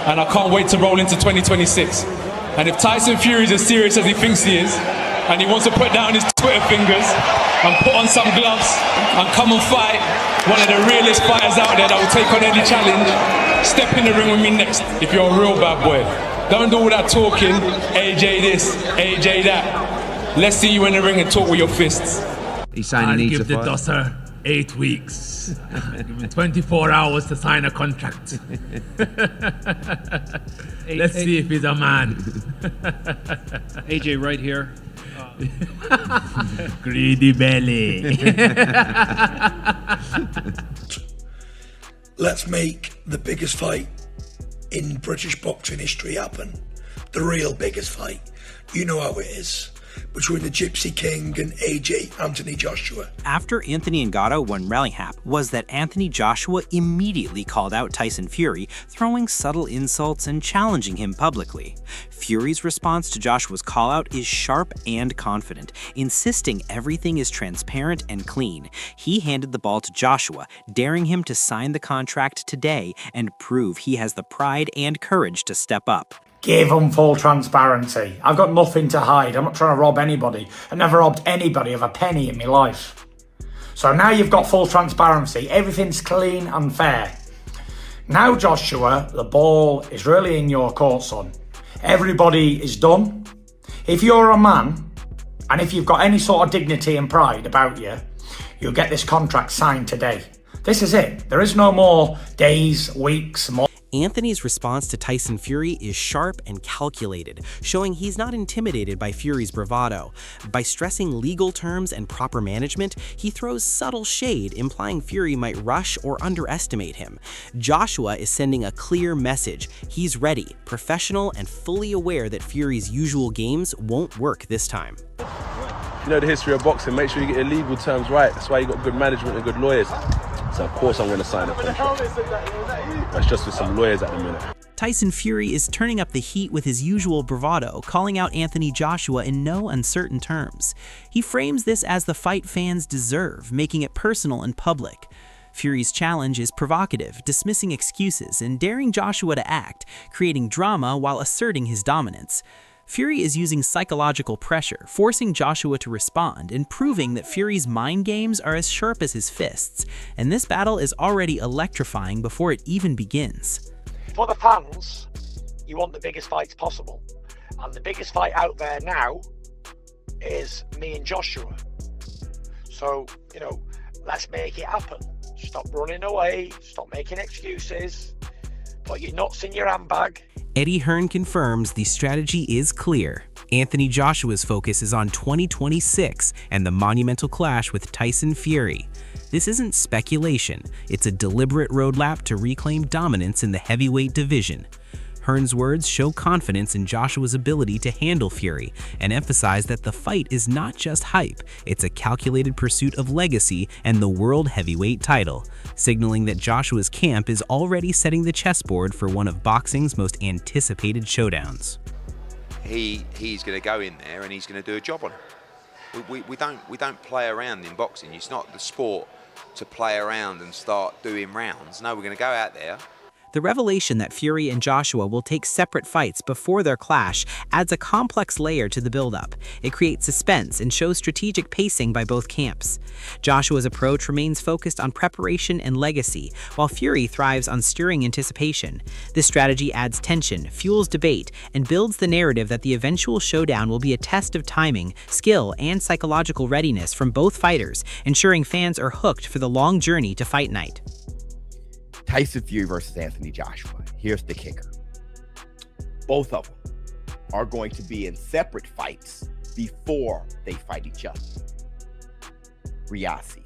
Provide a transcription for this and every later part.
and I can't wait to roll into 2026. And if Tyson Fury is as serious as he thinks he is, and he wants to put down his Twitter fingers and put on some gloves and come and fight one of the realest fighters out there that will take on any challenge, step in the ring with me next if you're a real bad boy. Don't do all that talking, AJ this, AJ that. Let's see you in the ring and talk with your fists. He's saying I'll he needs give to the fight. dosser 8 weeks. Give him 24 hours to sign a contract. Let's see if he's a man. AJ right here. Greedy belly. Let's make the biggest fight in British boxing history happen. The real biggest fight. You know how it is. Between the Gypsy King and AJ Anthony Joshua. After Anthony Ngannou won Rallyhap was that Anthony Joshua immediately called out Tyson Fury, throwing subtle insults and challenging him publicly. Fury's response to Joshua's callout is sharp and confident, insisting everything is transparent and clean. He handed the ball to Joshua, daring him to sign the contract today and prove he has the pride and courage to step up. Give them full transparency. I've got nothing to hide. I'm not trying to rob anybody. I never robbed anybody of a penny in my life. So now you've got full transparency. Everything's clean and fair. Now, Joshua, the ball is really in your court, son. Everybody is done. If you're a man, and if you've got any sort of dignity and pride about you, you'll get this contract signed today. This is it. There is no more days, weeks, months. Anthony's response to Tyson Fury is sharp and calculated, showing he's not intimidated by Fury's bravado. By stressing legal terms and proper management, he throws subtle shade, implying Fury might rush or underestimate him. Joshua is sending a clear message. He's ready, professional, and fully aware that Fury's usual games won't work this time. You know the history of boxing, make sure you get your legal terms right. That's why you got good management and good lawyers. So of course I'm going to sign a contract. That's just with some lawyers at the minute. Tyson Fury is turning up the heat with his usual bravado, calling out Anthony Joshua in no uncertain terms. He frames this as the fight fans deserve, making it personal and public. Fury's challenge is provocative, dismissing excuses and daring Joshua to act, creating drama while asserting his dominance. Fury is using psychological pressure, forcing Joshua to respond and proving that Fury's mind games are as sharp as his fists, and this battle is already electrifying before it even begins. For the fans, you want the biggest fights possible, and the biggest fight out there now is me and Joshua. So, let's make it happen. Stop running away, stop making excuses, put your nuts in your handbag. Eddie Hearn confirms the strategy is clear. Anthony Joshua's focus is on 2026 and the monumental clash with Tyson Fury. This isn't speculation, it's a deliberate roadmap to reclaim dominance in the heavyweight division. Hearn's words show confidence in Joshua's ability to handle Fury and emphasize that the fight is not just hype, it's a calculated pursuit of legacy and the world heavyweight title, signaling that Joshua's camp is already setting the chessboard for one of boxing's most anticipated showdowns. He's going to go in there and he's going to do a job on it. We don't play around in boxing. It's not the sport to play around and start doing rounds. No, we're going to go out there. The revelation that Fury and Joshua will take separate fights before their clash adds a complex layer to the build-up. It creates suspense and shows strategic pacing by both camps. Joshua's approach remains focused on preparation and legacy, while Fury thrives on stirring anticipation. This strategy adds tension, fuels debate, and builds the narrative that the eventual showdown will be a test of timing, skill, and psychological readiness from both fighters, ensuring fans are hooked for the long journey to fight night. Tyson Fury versus Anthony Joshua. Here's the kicker. Both of them are going to be in separate fights before they fight each other. Riyadh season.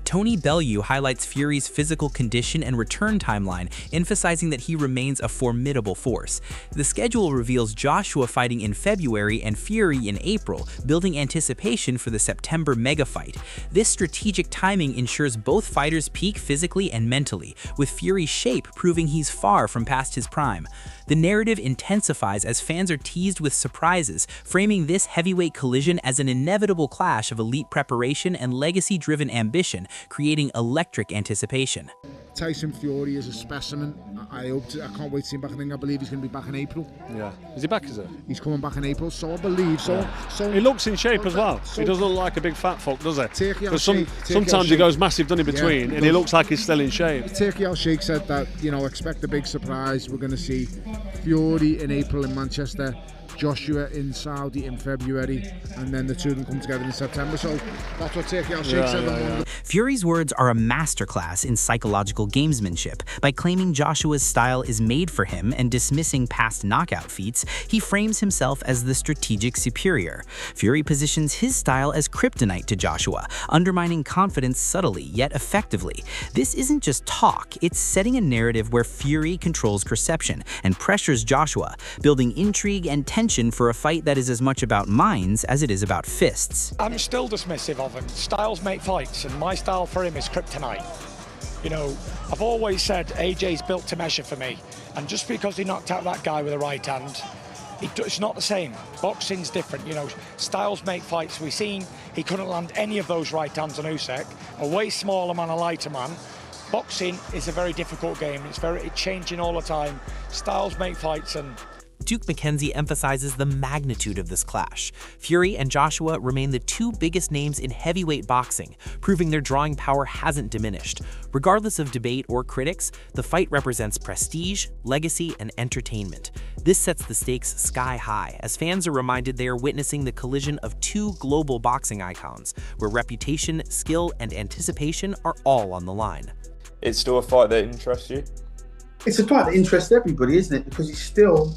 Tony Bellew highlights Fury's physical condition and return timeline, emphasizing that he remains a formidable force. The schedule reveals Joshua fighting in February and Fury in April, building anticipation for the September mega fight. This strategic timing ensures both fighters peak physically and mentally, with Fury's shape proving he's far from past his prime. The narrative intensifies as fans are teased with surprises, framing this heavyweight collision as an inevitable clash of elite preparation and legacy-driven ambition, creating electric anticipation. Tyson Fury is a specimen. I can't wait to see him back. I believe he's going to be back in April. Yeah. Is he back, is it? He's coming back in April, so I believe. So he looks in shape as well. He doesn't look like a big fat fuck, does he? Because sometimes he shape. goes massive done in between, and he looks like he's still in shape. Turkey Al Sheikh said that, expect a big surprise. We're going to see Fury in April in Manchester, Joshua in Saudi in February, and then the two of them come together in September. So that's what Turkey Al Sheikh said. Fury's words are a masterclass in psychological gamesmanship. By claiming Joshua's style is made for him and dismissing past knockout feats, he frames himself as the strategic superior. Fury positions his style as kryptonite to Joshua, undermining confidence subtly yet effectively. This isn't just talk, it's setting a narrative where Fury controls perception and pressures Joshua, building intrigue and tension for a fight that is as much about minds as it is about fists. I'm still dismissive of him. Styles make fights, and my style for him is kryptonite. I've always said AJ's built to measure for me, and just because he knocked out that guy with a right hand, it's not the same. Boxing's different. Styles make fights. We've seen he couldn't land any of those right hands on Usyk. A way smaller man, a lighter man. Boxing is a very difficult game. It's changing all the time. Styles make fights, and Duke McKenzie emphasizes the magnitude of this clash. Fury and Joshua remain the two biggest names in heavyweight boxing, proving their drawing power hasn't diminished. Regardless of debate or critics, the fight represents prestige, legacy, and entertainment. This sets the stakes sky high, as fans are reminded they are witnessing the collision of two global boxing icons, where reputation, skill, and anticipation are all on the line. It's still a fight that interests you? It's a fight that interests everybody, isn't it? Because it's still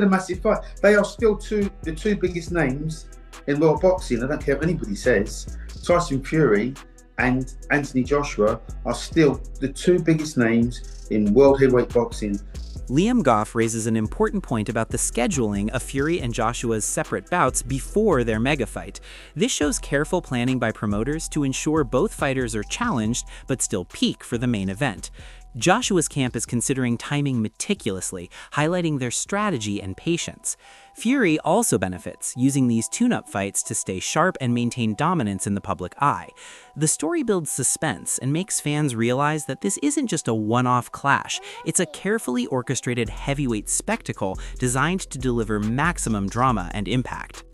a massive fight. They are still the two biggest names in world boxing. I don't care what anybody says. Tyson Fury and Anthony Joshua are still the two biggest names in world heavyweight boxing. Liam Goff raises an important point about the scheduling of Fury and Joshua's separate bouts before their mega fight. This shows careful planning by promoters to ensure both fighters are challenged but still peak for the main event. Joshua's camp is considering timing meticulously, highlighting their strategy and patience. Fury also benefits, using these tune-up fights to stay sharp and maintain dominance in the public eye. The story builds suspense and makes fans realize that this isn't just a one-off clash, it's a carefully orchestrated heavyweight spectacle designed to deliver maximum drama and impact.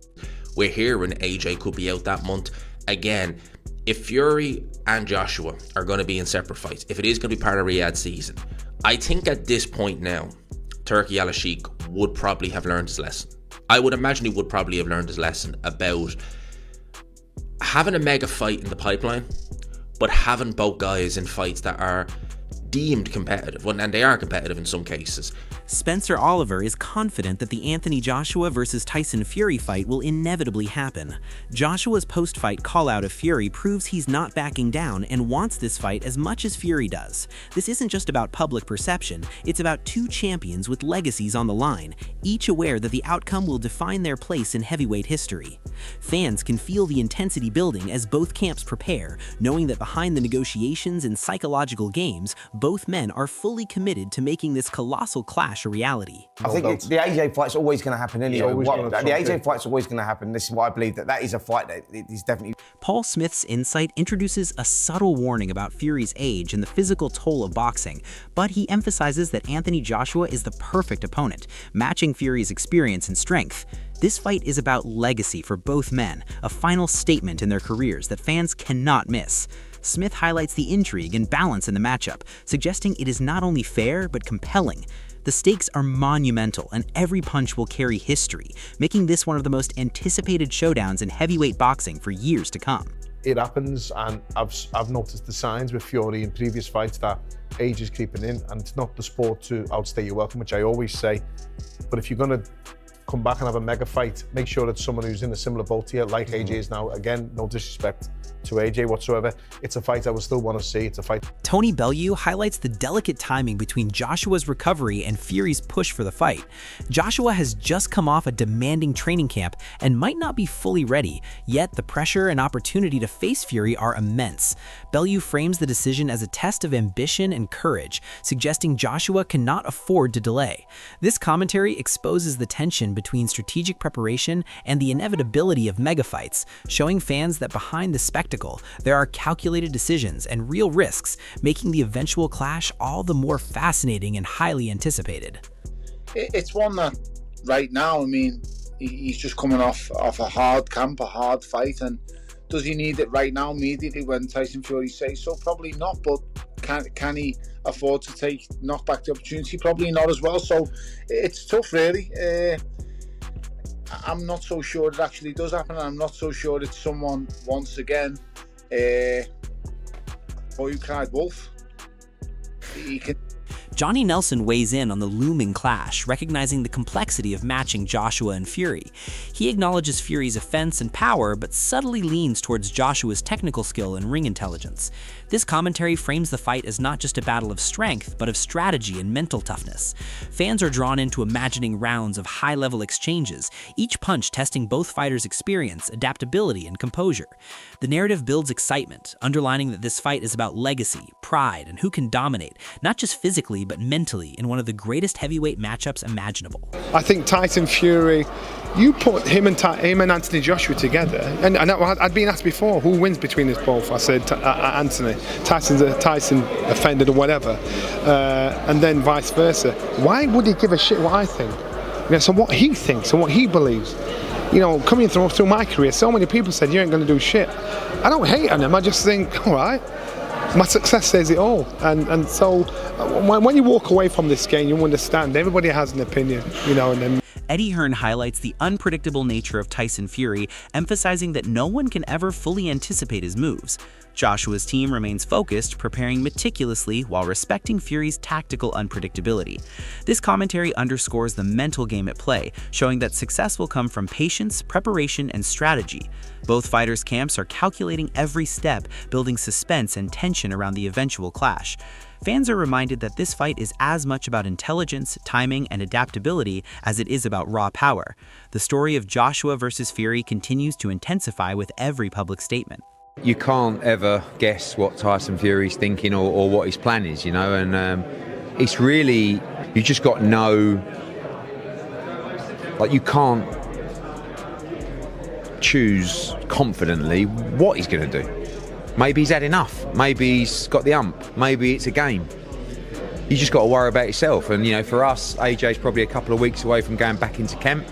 We're hearing AJ could be out that month. Again, if Fury and Joshua are going to be in separate fights, if it is going to be part of Riyadh season, I think at this point now, Turkey Al Sheikh would probably have learned his lesson. I would imagine he would probably have learned his lesson about having a mega fight in the pipeline, but having both guys in fights that are deemed competitive, and they are competitive in some cases. Spencer Oliver is confident that the Anthony Joshua versus Tyson Fury fight will inevitably happen. Joshua's post-fight call-out of Fury proves he's not backing down and wants this fight as much as Fury does. This isn't just about public perception, it's about two champions with legacies on the line, each aware that the outcome will define their place in heavyweight history. Fans can feel the intensity building as both camps prepare, knowing that behind the negotiations and psychological games, both men are fully committed to making this colossal clash a reality. I think the AJ fight's always going to happen anyway. The AJ fight's always going to happen. This is why I believe that is a fight that is definitely... Paul Smith's insight introduces a subtle warning about Fury's age and the physical toll of boxing, but he emphasizes that Anthony Joshua is the perfect opponent, matching Fury's experience and strength. This fight is about legacy for both men, a final statement in their careers that fans cannot miss. Smith highlights the intrigue and balance in the matchup, suggesting it is not only fair but compelling. The stakes are monumental and every punch will carry history, making this one of the most anticipated showdowns in heavyweight boxing for years to come. It happens, and I've noticed the signs with Fury in previous fights that age is creeping in, and it's not the sport to outstay your welcome, which I always say. But if you're going to come back and have a mega fight, make sure it's someone who's in a similar boat here, like AJ is now. Again, no disrespect to AJ whatsoever. It's a fight I will still want to see. It's a fight. Tony Bellew highlights the delicate timing between Joshua's recovery and Fury's push for the fight. Joshua has just come off a demanding training camp and might not be fully ready, yet the pressure and opportunity to face Fury are immense. Bellew frames the decision as a test of ambition and courage, suggesting Joshua cannot afford to delay. This commentary exposes the tension between strategic preparation and the inevitability of mega fights, showing fans that behind the spectacle tactical. There are calculated decisions and real risks, making the eventual clash all the more fascinating and highly anticipated. It's one that right now, I mean, he's just coming off a hard camp, a hard fight, and does he need it right now immediately when Tyson Fury says so? Probably not, but can he afford to knock back the opportunity? Probably not as well. So it's tough, really. I'm not so sure it actually does happen, and I'm not so sure it's someone, once again, boy who cried wolf. He can. Johnny Nelson weighs in on the looming clash, recognizing the complexity of matching Joshua and Fury. He acknowledges Fury's offense and power, but subtly leans towards Joshua's technical skill and ring intelligence. This commentary frames the fight as not just a battle of strength, but of strategy and mental toughness. Fans are drawn into imagining rounds of high-level exchanges, each punch testing both fighters' experience, adaptability, and composure. The narrative builds excitement, underlining that this fight is about legacy, pride, and who can dominate, not just physically, but mentally, in one of the greatest heavyweight matchups imaginable. I think Tyson Fury, you put him and Anthony Joshua together, and I'd been asked before, who wins between us both? I said Anthony. Tyson offended or whatever, and then vice versa. Why would he give a shit what I think? So what he thinks and what he believes. Coming through my career, so many people said you ain't going to do shit. I don't hate on him. I just think, all right. My success says it all, and so when you walk away from this game, you understand everybody has an opinion, and then. Eddie Hearn highlights the unpredictable nature of Tyson Fury, emphasizing that no one can ever fully anticipate his moves. Joshua's team remains focused, preparing meticulously while respecting Fury's tactical unpredictability. This commentary underscores the mental game at play, showing that success will come from patience, preparation, and strategy. Both fighters' camps are calculating every step, building suspense and tension around the eventual clash. Fans are reminded that this fight is as much about intelligence, timing, and adaptability as it is about raw power. The story of Joshua versus Fury continues to intensify with every public statement. You can't ever guess what Tyson Fury's thinking or what his plan is, and it's really, you just got no, you can't choose confidently what he's going to do. Maybe he's had enough, maybe he's got the ump, maybe it's a game. You just got to worry about yourself, and for us, AJ's probably a couple of weeks away from going back into camp.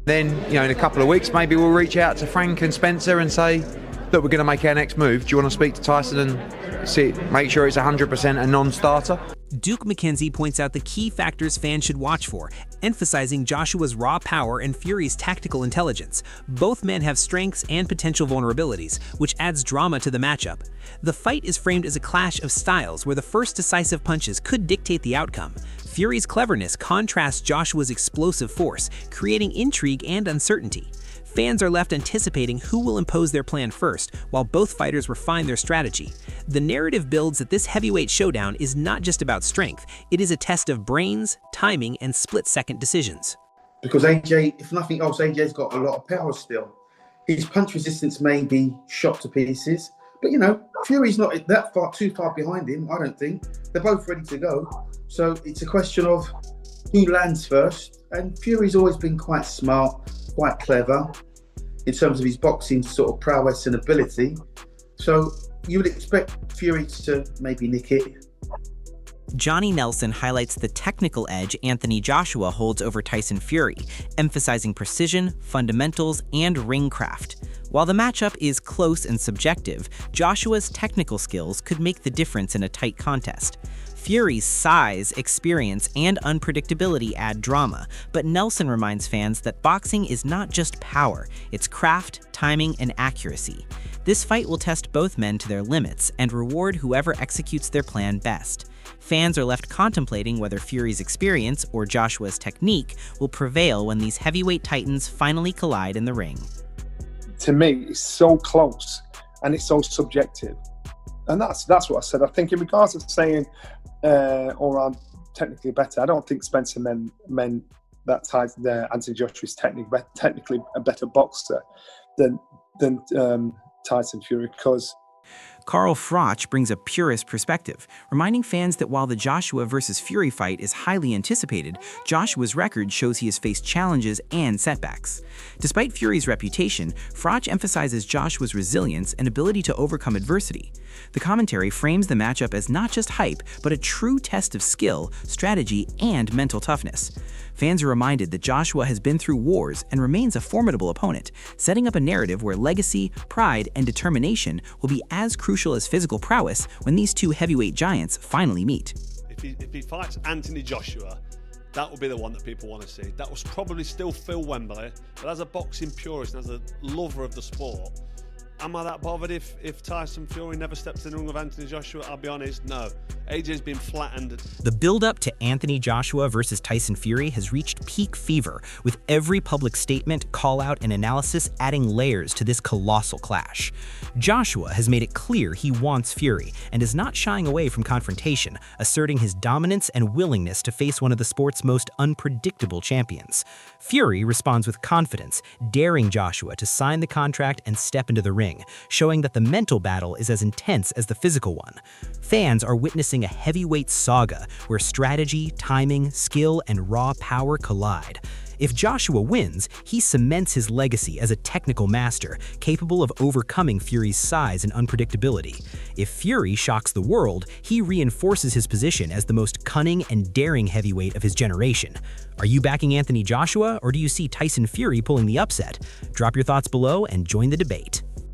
Then, in a couple of weeks, maybe we'll reach out to Frank and Spencer and say, look, we're going to make our next move. Do you want to speak to Tyson and make sure it's 100% a non-starter? Duke McKenzie points out the key factors fans should watch for, emphasizing Joshua's raw power and Fury's tactical intelligence. Both men have strengths and potential vulnerabilities, which adds drama to the matchup. The fight is framed as a clash of styles where the first decisive punches could dictate the outcome. Fury's cleverness contrasts Joshua's explosive force, creating intrigue and uncertainty. Fans are left anticipating who will impose their plan first, while both fighters refine their strategy. The narrative builds that this heavyweight showdown is not just about strength, it is a test of brains, timing, and split-second decisions. Because AJ, if nothing else, AJ's got a lot of power still. His punch resistance may be shot to pieces, but Fury's not too far behind him, I don't think. They're both ready to go. So it's a question of who lands first, and Fury's always been quite smart, quite clever in terms of his boxing sort of prowess and ability. So you would expect Fury to maybe nick it. Johnny Nelson highlights the technical edge Anthony Joshua holds over Tyson Fury, emphasizing precision, fundamentals, and ring craft. While the matchup is close and subjective, Joshua's technical skills could make the difference in a tight contest. Fury's size, experience, and unpredictability add drama, but Nelson reminds fans that boxing is not just power, it's craft, timing, and accuracy. This fight will test both men to their limits and reward whoever executes their plan best. Fans are left contemplating whether Fury's experience or Joshua's technique will prevail when these heavyweight titans finally collide in the ring. To me, it's so close and it's so subjective. And that's what I said. I think in regards to saying or I'm technically better, I don't think Spencer meant that Anthony Joshua's technically a better boxer than Tyson Fury, because Carl Froch brings a purist perspective, reminding fans that while the Joshua versus Fury fight is highly anticipated, Joshua's record shows he has faced challenges and setbacks. Despite Fury's reputation, Froch emphasizes Joshua's resilience and ability to overcome adversity. The commentary frames the matchup as not just hype, but a true test of skill, strategy, and mental toughness. Fans are reminded that Joshua has been through wars and remains a formidable opponent, setting up a narrative where legacy, pride, and determination will be as crucial as physical prowess when these two heavyweight giants finally meet. If he fights Anthony Joshua, that will be the one that people want to see. That was probably still Phil Wembley, but as a boxing purist and as a lover of the sport, am I that bothered if Tyson Fury never steps in the ring with Anthony Joshua? I'll be honest, no. AJ's been flattened. The build-up to Anthony Joshua versus Tyson Fury has reached peak fever, with every public statement, call-out, and analysis adding layers to this colossal clash. Joshua has made it clear he wants Fury and is not shying away from confrontation, asserting his dominance and willingness to face one of the sport's most unpredictable champions. Fury responds with confidence, daring Joshua to sign the contract and step into the ring, showing that the mental battle is as intense as the physical one. Fans are witnessing a heavyweight saga where strategy, timing, skill, and raw power collide. If Joshua wins, he cements his legacy as a technical master, capable of overcoming Fury's size and unpredictability. If Fury shocks the world, he reinforces his position as the most cunning and daring heavyweight of his generation. Are you backing Anthony Joshua, or do you see Tyson Fury pulling the upset? Drop your thoughts below and join the debate.